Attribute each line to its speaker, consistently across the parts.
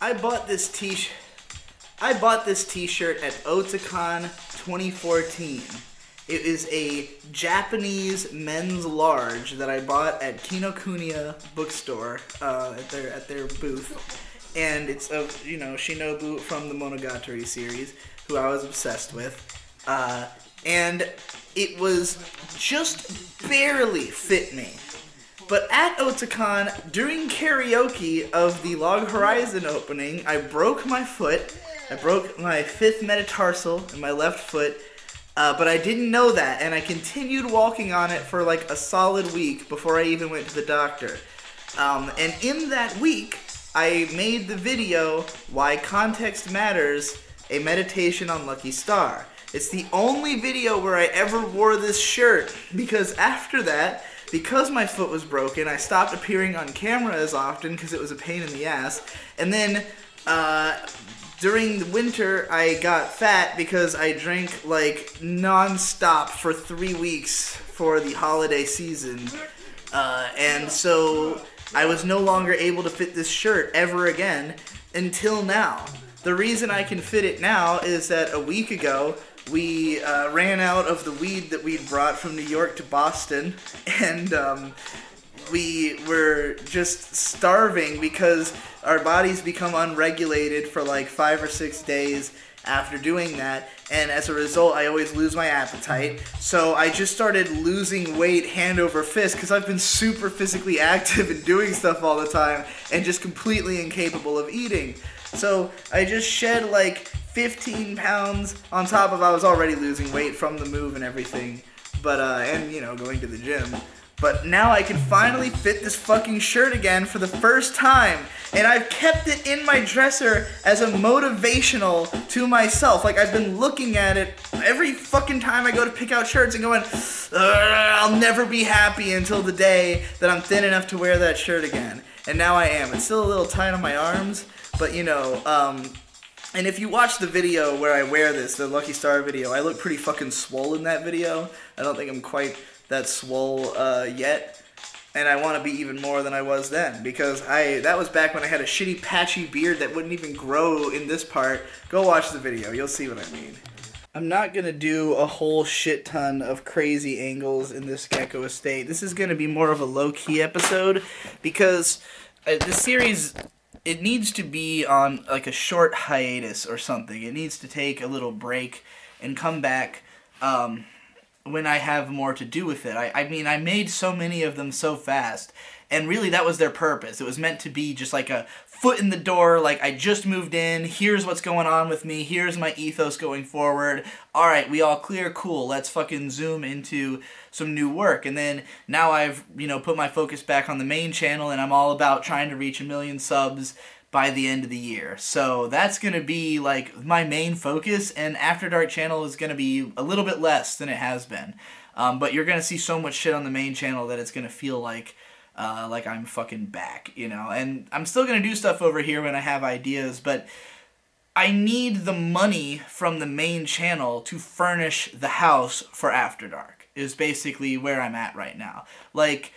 Speaker 1: I bought this t-shirt. I bought this t-shirt at Otakon 2014. It is a Japanese men's large that I bought at Kinokuniya bookstore at their booth, and it's of Shinobu from the Monogatari series, who I was obsessed with, and it was just barely fit me. But at Otakon, during karaoke of the Log Horizon opening, I broke my foot. I broke my 5th metatarsal in my left foot, but I didn't know that, and I continued walking on it for like a solid week before I even went to the doctor. And in that week, I made the video, Why Context Matters, a meditation on Lucky Star. It's the only video where I ever wore this shirt, because after that, because my foot was broken, I stopped appearing on camera as often because it was a pain in the ass. And then during the winter, I got fat because I drank like non-stop for 3 weeks for the holiday season. And so I was no longer able to fit this shirt ever again until now. The reason I can fit it now is that a week ago, we ran out of the weed that we'd brought from New York to Boston, and we were just starving because our bodies become unregulated for like 5 or 6 days after doing that, and as a result I always lose my appetite. So I just started losing weight hand over fist because I've been super physically active and doing stuff all the time and just completely incapable of eating. So I just shed like 15 pounds on top of I was already losing weight from the move and everything, but and going to the gym. But now I can finally fit this fucking shirt again for the first time, and I've kept it in my dresser as a motivational to myself. Like, I've been looking at it every fucking time I go to pick out shirts and going, I'll never be happy until the day that I'm thin enough to wear that shirt again. And now I am. It's still a little tight on my arms, but and if you watch the video where I wear this, the Lucky Star video, I look pretty fucking swole in that video. I don't think I'm quite that swole yet, and I want to be even more than I was then, because that was back when I had a shitty patchy beard that wouldn't even grow in this part. Go watch the video, you'll see what I mean. I'm not going to do a whole shit ton of crazy angles in this GEKKO estate. This is going to be more of a low-key episode, because the series, it needs to be on like a short hiatus or something. It needs to take a little break and come back when I have more to do with it. I mean, I made so many of them so fast, and really that was their purpose. It was meant to be just like a foot in the door, like I just moved in, here's what's going on with me, here's my ethos going forward, alright, we all clear, cool, let's fucking zoom into some new work. And then now I've, put my focus back on the main channel, and I'm all about trying to reach 1 million subs by the end of the year. So that's going to be like my main focus, and After Dark channel is going to be a little bit less than it has been. But you're going to see so much shit on the main channel that it's going to feel like I'm fucking back, And I'm still going to do stuff over here when I have ideas, but I need the money from the main channel to furnish the house for After Dark, is basically where I'm at right now. Like,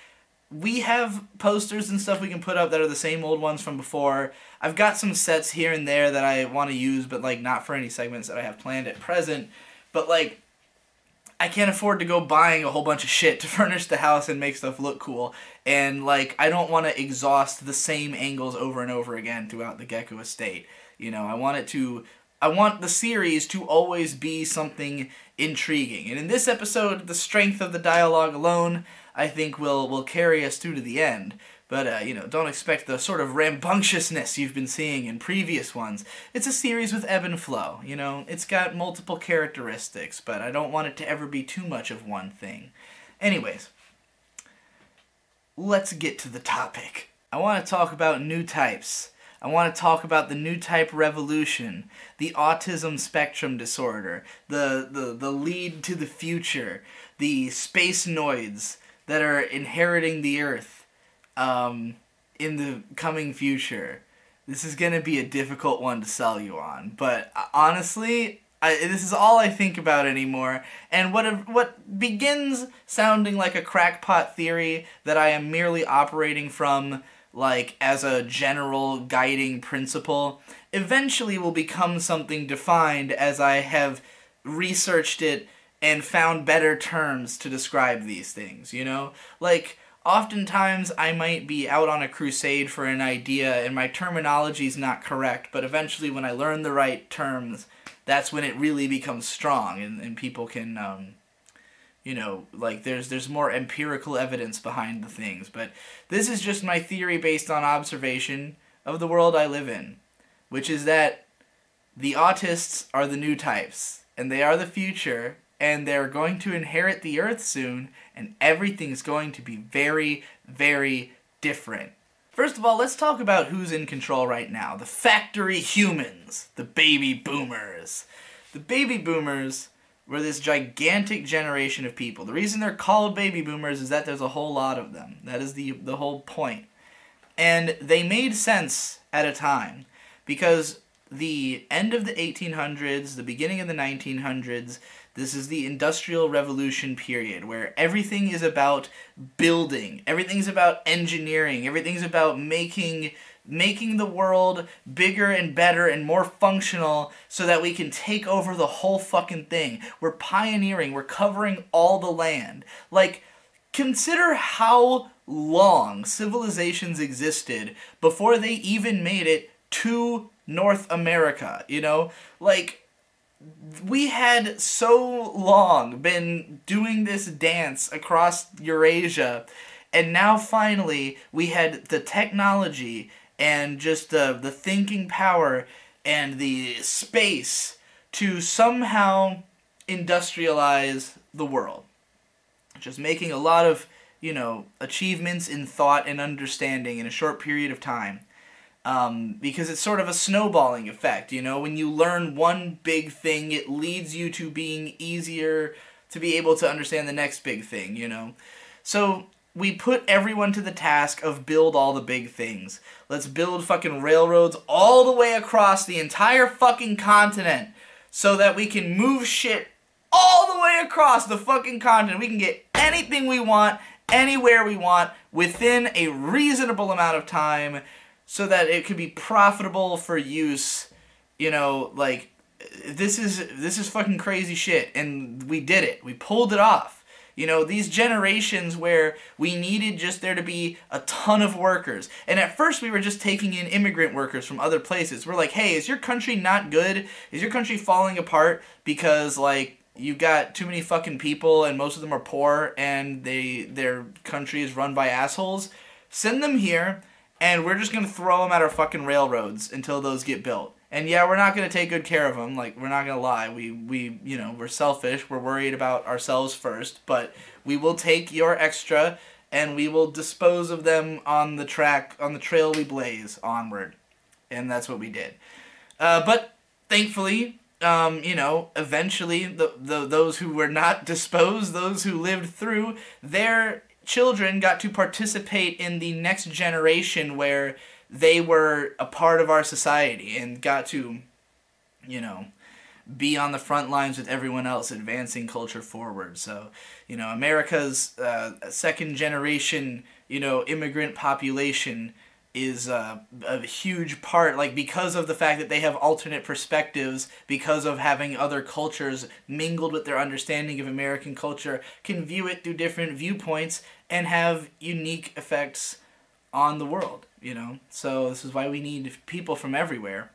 Speaker 1: we have posters and stuff we can put up that are the same old ones from before. I've got some sets here and there that I want to use, but like not for any segments that I have planned at present. But like, I can't afford to go buying a whole bunch of shit to furnish the house and make stuff look cool. And like, I don't want to exhaust the same angles over and over again throughout the GEKKO estate. I want the series to always be something intriguing. And in this episode, the strength of the dialogue alone, I think, will carry us through to the end. But, don't expect the sort of rambunctiousness you've been seeing in previous ones. It's a series with ebb and flow, It's got multiple characteristics, but I don't want it to ever be too much of one thing. Anyways, let's get to the topic. I want to talk about Newtypes. I want to talk about the Newtype revolution, the autism spectrum disorder, the lead to the future, the space noids that are inheriting the Earth in the coming future. This is going to be a difficult one to sell you on, but honestly, this is all I think about anymore, and what begins sounding like a crackpot theory that I am merely operating from like as a general guiding principle, eventually will become something defined as I have researched it and found better terms to describe these things, you know? Like, oftentimes I might be out on a crusade for an idea and my terminology is not correct, but eventually when I learn the right terms, that's when it really becomes strong and people can, you know, like there's more empirical evidence behind the things. But this is just my theory based on observation of the world I live in, which is that the autists are the new types, and they are the future, and they're going to inherit the earth soon, and everything's going to be very, very different. First of all, let's talk about who's in control right now. The factory humans, the baby boomers. The baby boomers were this gigantic generation of people. The reason they're called baby boomers is that there's a whole lot of them. That is the whole point. And they made sense at a time, because the end of the 1800s, the beginning of the 1900s, this is the Industrial Revolution period, where everything is about building, everything's about engineering, everything's about making the world bigger and better and more functional so that we can take over the whole fucking thing. We're pioneering, we're covering all the land. Like, consider how long civilizations existed before they even made it to North America, you know? Like, we had so long been doing this dance across Eurasia, and now finally we had the technology and just the thinking power and the space to somehow industrialize the world. Just making a lot of, you know, achievements in thought and understanding in a short period of time. Because it's sort of a snowballing effect, you know? When you learn one big thing, it leads you to being easier to be able to understand the next big thing, you know? So we put everyone to the task of build all the big things. Let's build fucking railroads all the way across the entire fucking continent so that we can move shit all the way across the fucking continent. We can get anything we want, anywhere we want, within a reasonable amount of time, so that it could be profitable for use. You know, like, this is fucking crazy shit, and we did it. We pulled it off. You know, these generations where we needed just there to be a ton of workers. And at first we were just taking in immigrant workers from other places. We're like, hey, is your country not good? Is your country falling apart because, like, you've got too many fucking people and most of them are poor and their country is run by assholes? Send them here, and we're just going to throw them at our fucking railroads until those get built. And yeah, we're not going to take good care of them. Like, we're not going to lie. We you know, we're selfish. We're worried about ourselves first. But we will take your extra, and we will dispose of them on the track, on the trail we blaze onward. And that's what we did. But thankfully, you know, eventually, those who were not disposed, those who lived through, their children got to participate in the next generation where they were a part of our society and got to, you know, be on the front lines with everyone else, advancing culture forward. So, you know, America's second generation, you know, immigrant population is a huge part, like, because of the fact that they have alternate perspectives, because of having other cultures mingled with their understanding of American culture, can view it through different viewpoints and have unique effects on the world, you know? So this is why we need people from everywhere.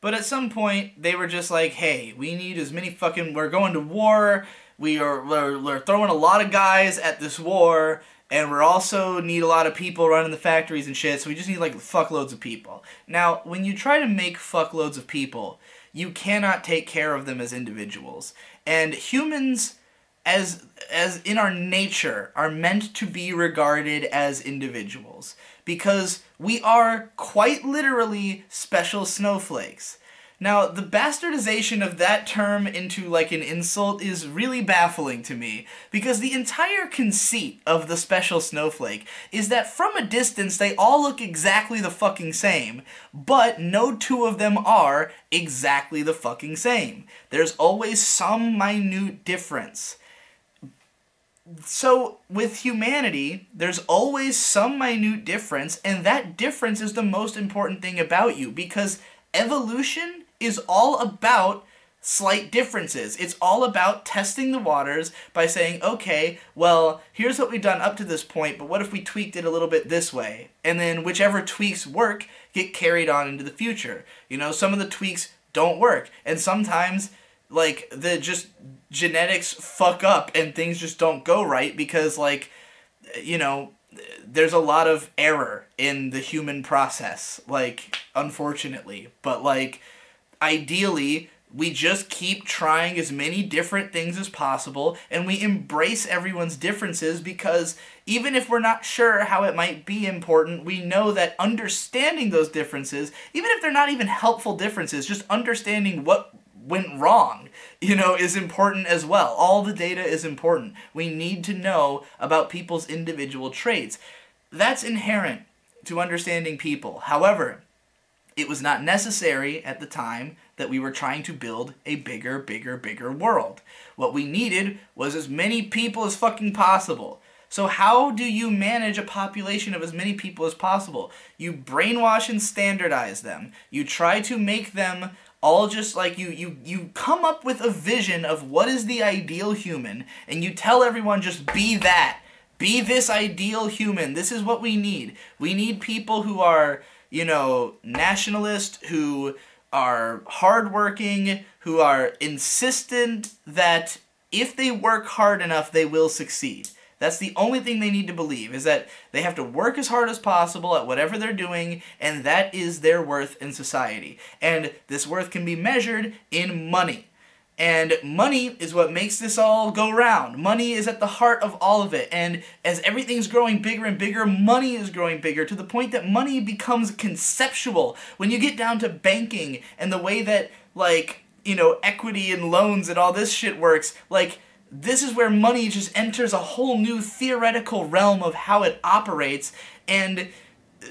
Speaker 1: But at some point, they were just like, hey, we need as many fucking, we're going to war, we're throwing a lot of guys at this war, and we also need a lot of people running the factories and shit, so we just need, like, fuckloads of people. Now, when you try to make fuckloads of people, you cannot take care of them as individuals. And humans, as in our nature, are meant to be regarded as individuals. Because we are, quite literally, special snowflakes. Now, the bastardization of that term into, like, an insult is really baffling to me, because the entire conceit of the special snowflake is that from a distance they all look exactly the fucking same, but no two of them are exactly the fucking same. There's always some minute difference. So, with humanity, there's always some minute difference, and that difference is the most important thing about you, because evolution is all about slight differences. It's all about testing the waters by saying, okay, well, here's what we've done up to this point, but what if we tweaked it a little bit this way? And then whichever tweaks work get carried on into the future. You know, some of the tweaks don't work, and sometimes like the just genetics fuck up and things just don't go right because, like, you know, there's a lot of error in the human process, like, unfortunately. But, like, ideally, we just keep trying as many different things as possible, and we embrace everyone's differences, because even if we're not sure how it might be important, we know that understanding those differences, even if they're not even helpful differences, just understanding what went wrong, you know, is important as well. All the data is important. We need to know about people's individual traits. That's inherent to understanding people. However, it was not necessary at the time that we were trying to build a bigger world. What we needed was as many people as fucking possible. So how do you manage a population of as many people as possible? You brainwash and standardize them. You try to make them all just like you come up with a vision of what is the ideal human, and you tell everyone just be that. Be this ideal human. This is what we need. We need people who are, you know, nationalist, who are hardworking, who are insistent that if they work hard enough, they will succeed. That's the only thing they need to believe, is that they have to work as hard as possible at whatever they're doing, and that is their worth in society. And this worth can be measured in money. And money is what makes this all go round. Money is at the heart of all of it. And as everything's growing bigger and bigger, money is growing bigger, to the point that money becomes conceptual. When you get down to banking and the way that, like, you know, equity and loans and all this shit works, like, this is where money just enters a whole new theoretical realm of how it operates, and,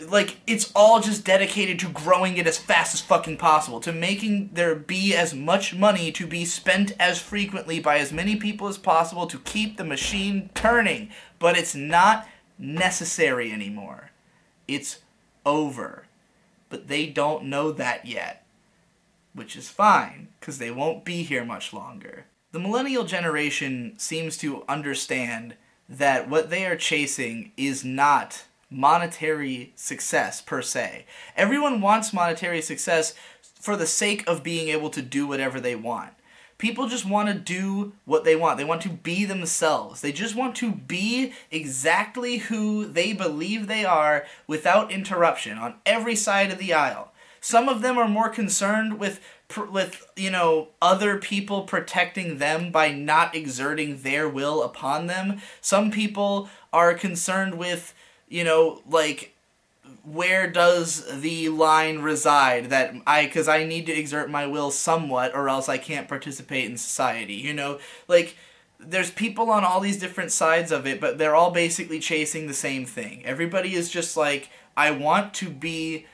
Speaker 1: like, it's all just dedicated to growing it as fast as fucking possible, to making there be as much money to be spent as frequently by as many people as possible to keep the machine turning. But it's not necessary anymore. It's over. But they don't know that yet, which is fine, because they won't be here much longer. The millennial generation seems to understand that what they are chasing is not monetary success per se. Everyone wants monetary success for the sake of being able to do whatever they want. People just want to do what they want. They want to be themselves. They just want to be exactly who they believe they are without interruption on every side of the aisle. Some of them are more concerned with you know, other people protecting them by not exerting their will upon them. Some people are concerned with, you know, like, where does the line reside that because I need to exert my will somewhat or else I can't participate in society, you know? Like, there's people on all these different sides of it, but they're all basically chasing the same thing. Everybody is just like, I want to be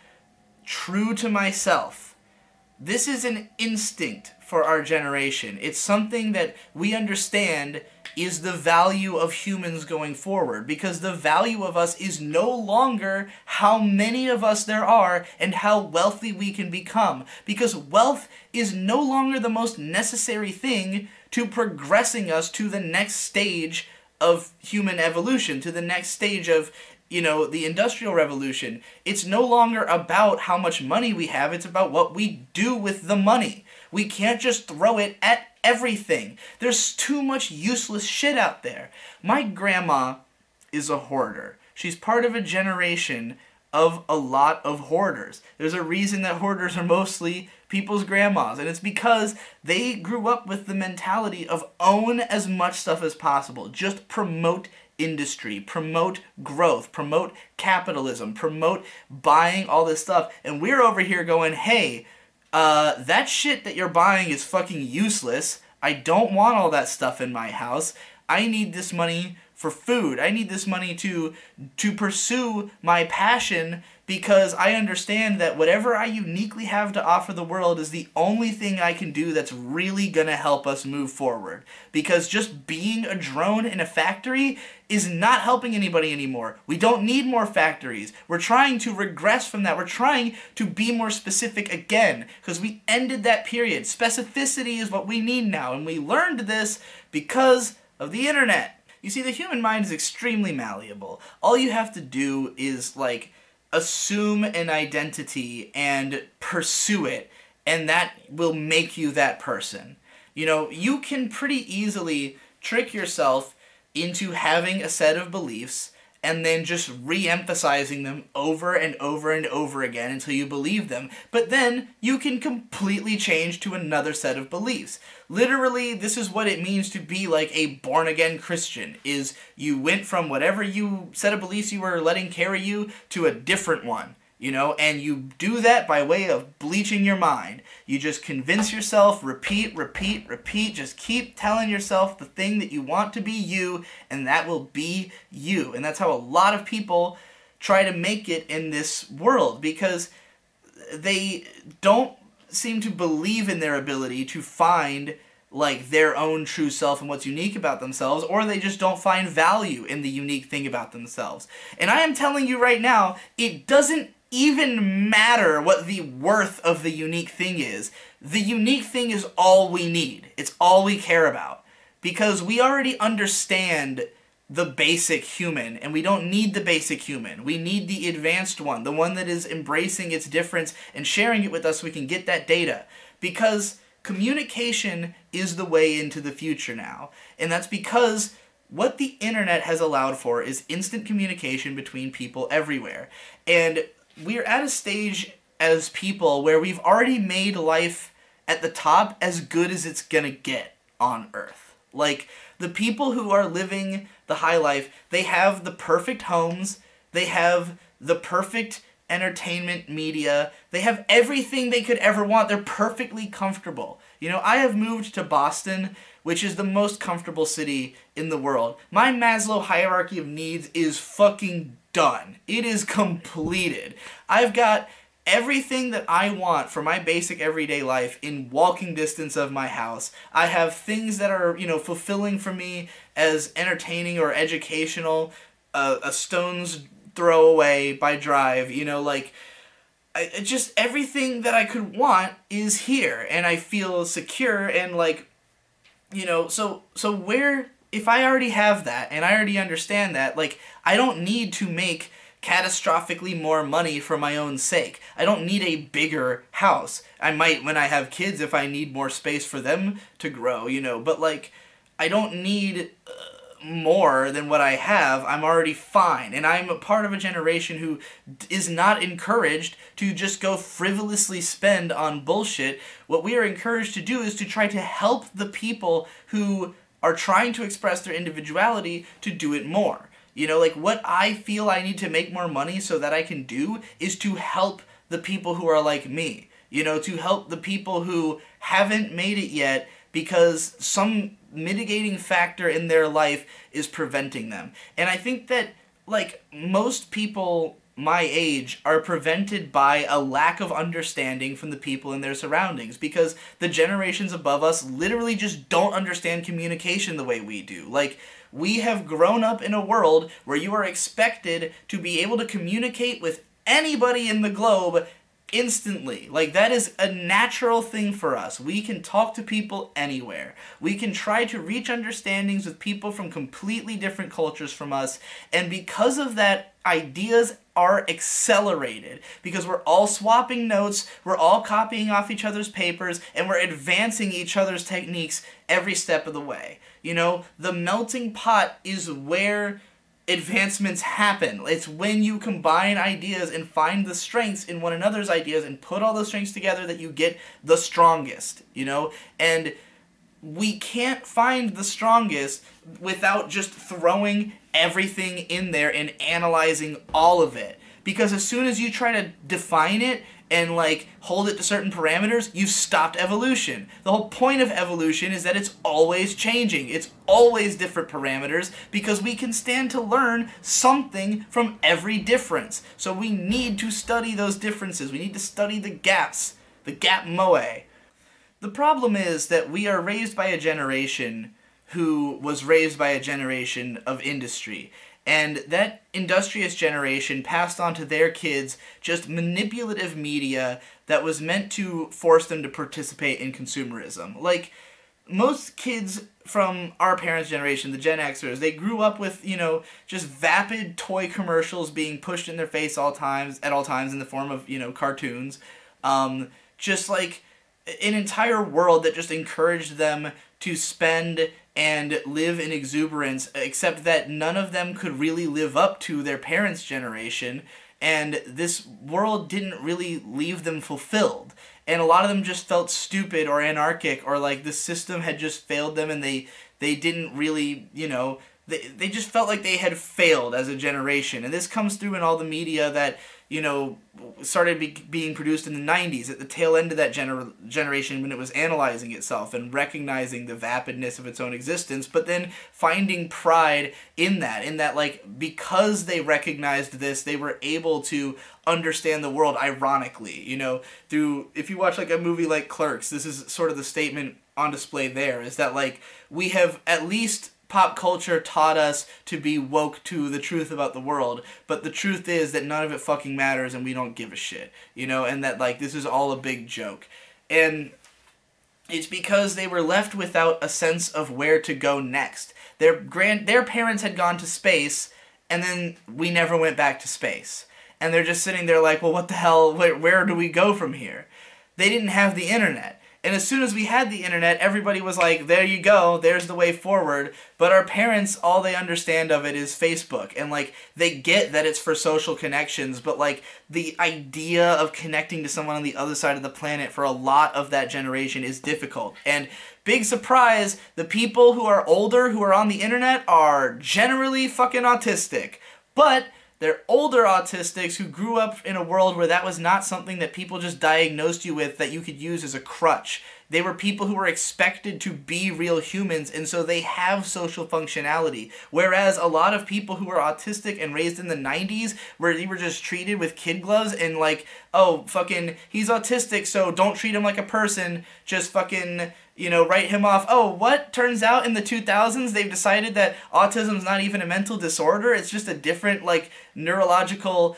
Speaker 1: true to myself. This is an instinct for our generation. It's something that we understand is the value of humans going forward, because the value of us is no longer how many of us there are and how wealthy we can become, because wealth is no longer the most necessary thing to progressing us to the next stage of human evolution, to the next stage of, you know, the Industrial Revolution. It's no longer about how much money we have, it's about what we do with the money. We can't just throw it at everything. There's too much useless shit out there. My grandma is a hoarder. She's part of a generation of a lot of hoarders. There's a reason that hoarders are mostly people's grandmas, and it's because they grew up with the mentality of own as much stuff as possible. Just promote industry, promote growth, promote capitalism, promote buying all this stuff. And we're over here going, hey, that shit that you're buying is fucking useless. I don't want all that stuff in my house. I need this money for food. I need this money to pursue my passion, because I understand that whatever I uniquely have to offer the world is the only thing I can do that's really gonna help us move forward. Because just being a drone in a factory is not helping anybody anymore. We don't need more factories. We're trying to regress from that. We're trying to be more specific again, because we ended that period. Specificity is what we need now, and we learned this because of the internet. You see, the human mind is extremely malleable. All you have to do is, like, assume an identity and pursue it, and that will make you that person. You know, you can pretty easily trick yourself into having a set of beliefs and then just re-emphasizing them over and over and over again until you believe them. But then you can completely change to another set of beliefs. Literally, this is what it means to be like a born-again Christian, is you went from whatever set of beliefs you were letting carry you to a different one. You know, and you do that by way of bleaching your mind. You just convince yourself, repeat, just keep telling yourself the thing that you want to be you, and that will be you. And that's how a lot of people try to make it in this world, because they don't seem to believe in their ability to find, like, their own true self and what's unique about themselves, or they just don't find value in the unique thing about themselves. And I am telling you right now, it doesn't even matter what the worth of the unique thing is. The unique thing is all we need. It's all we care about. Because we already understand the basic human, and we don't need the basic human. We need the advanced one, the one that is embracing its difference and sharing it with us so we can get that data. Because communication is the way into the future now. And that's because what the internet has allowed for is instant communication between people everywhere. And we're at a stage as people where we've already made life at the top as good as it's gonna get on Earth. Like, the people who are living the high life, they have the perfect homes, they have the perfect entertainment media, they have everything they could ever want, they're perfectly comfortable. You know, I have moved to Boston, which is the most comfortable city in the world. My Maslow hierarchy of needs is fucking done. It is completed. I've got everything that I want for my basic everyday life in walking distance of my house. I have things that are, you know, fulfilling for me as entertaining or educational, a stone's throw away by drive, you know, like, just everything that I could want is here, and I feel secure, and, like, you know, so where, if I already have that, and I already understand that, like, I don't need to make catastrophically more money for my own sake. I don't need a bigger house. I might, when I have kids, if I need more space for them to grow, you know, but, like, I don't need more than what I have. I'm already fine, and I'm a part of a generation who is not encouraged to just go frivolously spend on bullshit. What we are encouraged to do is to try to help the people who are trying to express their individuality to do it more. You know, like, what I feel I need to make more money so that I can do is to help the people who are like me. You know, to help the people who haven't made it yet because some mitigating factor in their life is preventing them. And I think that, like, most people my age are prevented by a lack of understanding from the people in their surroundings, because the generations above us literally just don't understand communication the way we do. Like, we have grown up in a world where you are expected to be able to communicate with anybody in the globe instantly. Like, that is a natural thing for us. We can talk to people anywhere. We can try to reach understandings with people from completely different cultures from us, and because of that, ideas are accelerated, because we're all swapping notes, we're all copying off each other's papers, and we're advancing each other's techniques every step of the way. You know, the melting pot is where advancements happen. It's when you combine ideas and find the strengths in one another's ideas and put all those strengths together that you get the strongest, you know? And we can't find the strongest without just throwing everything in there and analyzing all of it. Because as soon as you try to define it and like hold it to certain parameters, you've stopped evolution. The whole point of evolution is that it's always changing. It's always different parameters because we can stand to learn something from every difference. So we need to study those differences. We need to study the gaps, the gap moe. The problem is that we are raised by a generation who was raised by a generation of industry. And that industrious generation passed on to their kids just manipulative media that was meant to force them to participate in consumerism. Like, most kids from our parents' generation, the Gen Xers, they grew up with, just vapid toy commercials being pushed in their face at all times in the form of, cartoons. Just like an entire world that just encouraged them to spend and live in exuberance, except that none of them could really live up to their parents' generation, and this world didn't really leave them fulfilled. And a lot of them just felt stupid or anarchic, or like the system had just failed them, and they didn't really, they just felt like they had failed as a generation. And this comes through in all the media that, started being produced in the 90s, at the tail end of that generation when it was analyzing itself and recognizing the vapidness of its own existence, but then finding pride in that, like, because they recognized this, they were able to understand the world ironically, through, if you watch like a movie like Clerks, this is sort of the statement on display there, is that like, we have at least pop culture taught us to be woke to the truth about the world, but the truth is that none of it fucking matters and we don't give a shit, and that like this is all a big joke. And it's because they were left without a sense of where to go next. Their parents had gone to space, and then we never went back to space. And they're just sitting there like, well, what the hell, where do we go from here? They didn't have the internet. And as soon as we had the internet, everybody was like, there you go, there's the way forward. But our parents, all they understand of it is Facebook. And like, they get that it's for social connections, but like, the idea of connecting to someone on the other side of the planet for a lot of that generation is difficult. And big surprise, the people who are older, who are on the internet, are generally fucking autistic. But they're older autistics who grew up in a world where that was not something that people just diagnosed you with that you could use as a crutch. They were people who were expected to be real humans, and so they have social functionality. Whereas a lot of people who were autistic and raised in the 90s, where they were just treated with kid gloves and like, oh, fucking, he's autistic, so don't treat him like a person, just fucking, write him off. Oh, what? Turns out in the 2000s they've decided that autism's not even a mental disorder, it's just a different, like, neurological,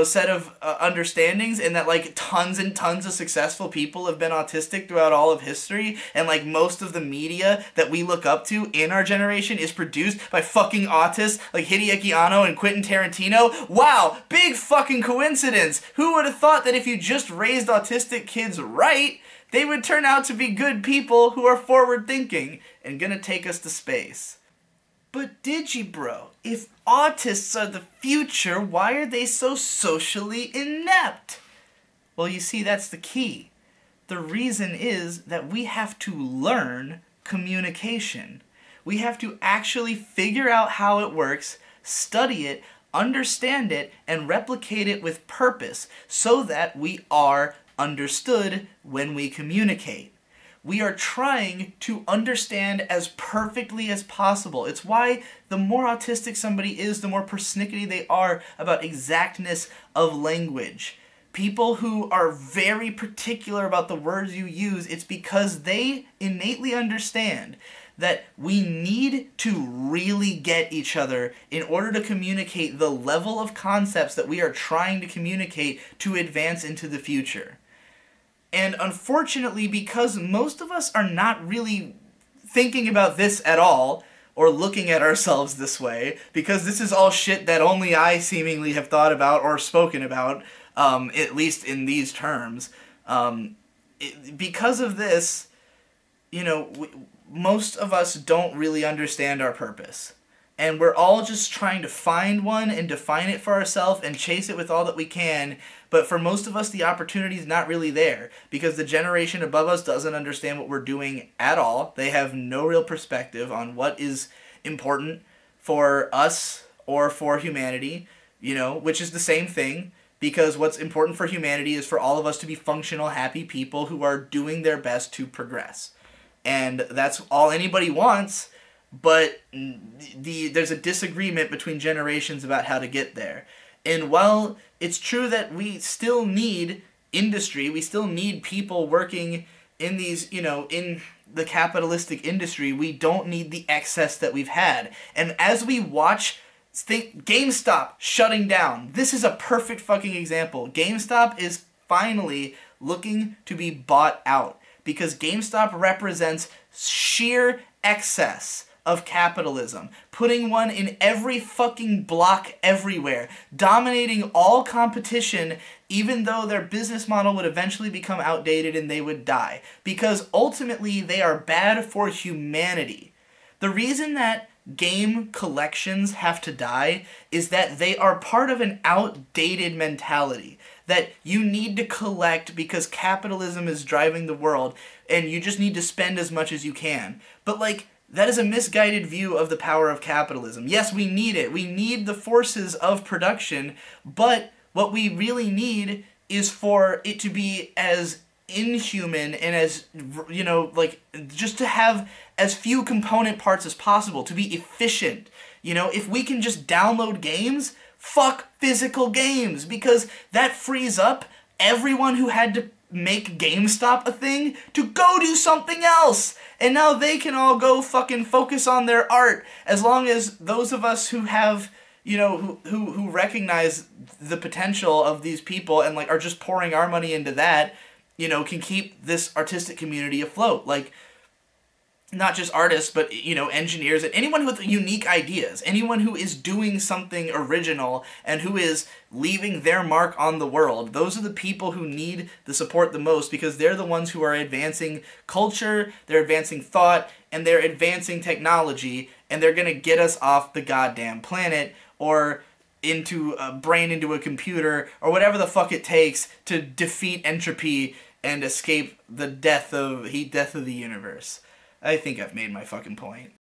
Speaker 1: set of understandings, and that like tons and tons of successful people have been autistic throughout all of history, and like most of the media that we look up to in our generation is produced by fucking autists like Hideaki Anno and Quentin Tarantino. Wow, big fucking coincidence. Who would have thought that if you just raised autistic kids right, they would turn out to be good people who are forward thinking and gonna take us to space? But Digibro, if autists are the future, why are they so socially inept? Well, you see, that's the key. The reason is that we have to learn communication. We have to actually figure out how it works, study it, understand it, and replicate it with purpose so that we are understood when we communicate. We are trying to understand as perfectly as possible. It's why the more autistic somebody is, the more persnickety they are about exactness of language. People who are very particular about the words you use, it's because they innately understand that we need to really get each other in order to communicate the level of concepts that we are trying to communicate to advance into the future. And unfortunately, because most of us are not really thinking about this at all, or looking at ourselves this way, because this is all shit that only I seemingly have thought about or spoken about, at least in these terms, because of this, most of us don't really understand our purpose. And we're all just trying to find one and define it for ourselves and chase it with all that we can. But for most of us, the opportunity is not really there because the generation above us doesn't understand what we're doing at all. They have no real perspective on what is important for us or for humanity, which is the same thing. because what's important for humanity is for all of us to be functional, happy people who are doing their best to progress. And that's all anybody wants, but there's a disagreement between generations about how to get there. And while it's true that we still need industry, we still need people working in these, in the capitalistic industry, we don't need the excess that we've had. And as we watch, think GameStop shutting down. This is a perfect fucking example. GameStop is finally looking to be bought out because GameStop represents sheer excess of capitalism, putting one in every fucking block everywhere, dominating all competition, even though their business model would eventually become outdated and they would die, because ultimately they are bad for humanity. The reason that game collections have to die is that they are part of an outdated mentality that you need to collect because capitalism is driving the world and you just need to spend as much as you can. But that is a misguided view of the power of capitalism. Yes, we need it. We need the forces of production, but what we really need is for it to be as inhuman and as, just to have as few component parts as possible, to be efficient. If we can just download games, fuck physical games, because that frees up everyone who had to make GameStop a thing to go do something else. And now they can all go fucking focus on their art, as long as those of us who have, who recognize the potential of these people and are just pouring our money into that, can keep this artistic community afloat. Not just artists, but, engineers, and anyone with unique ideas, anyone who is doing something original and who is leaving their mark on the world. Those are the people who need the support the most, because they're the ones who are advancing culture, they're advancing thought, and they're advancing technology, and they're gonna get us off the goddamn planet, or into a brain into a computer, or whatever the fuck it takes to defeat entropy and escape the death of the universe. I think I've made my fucking point.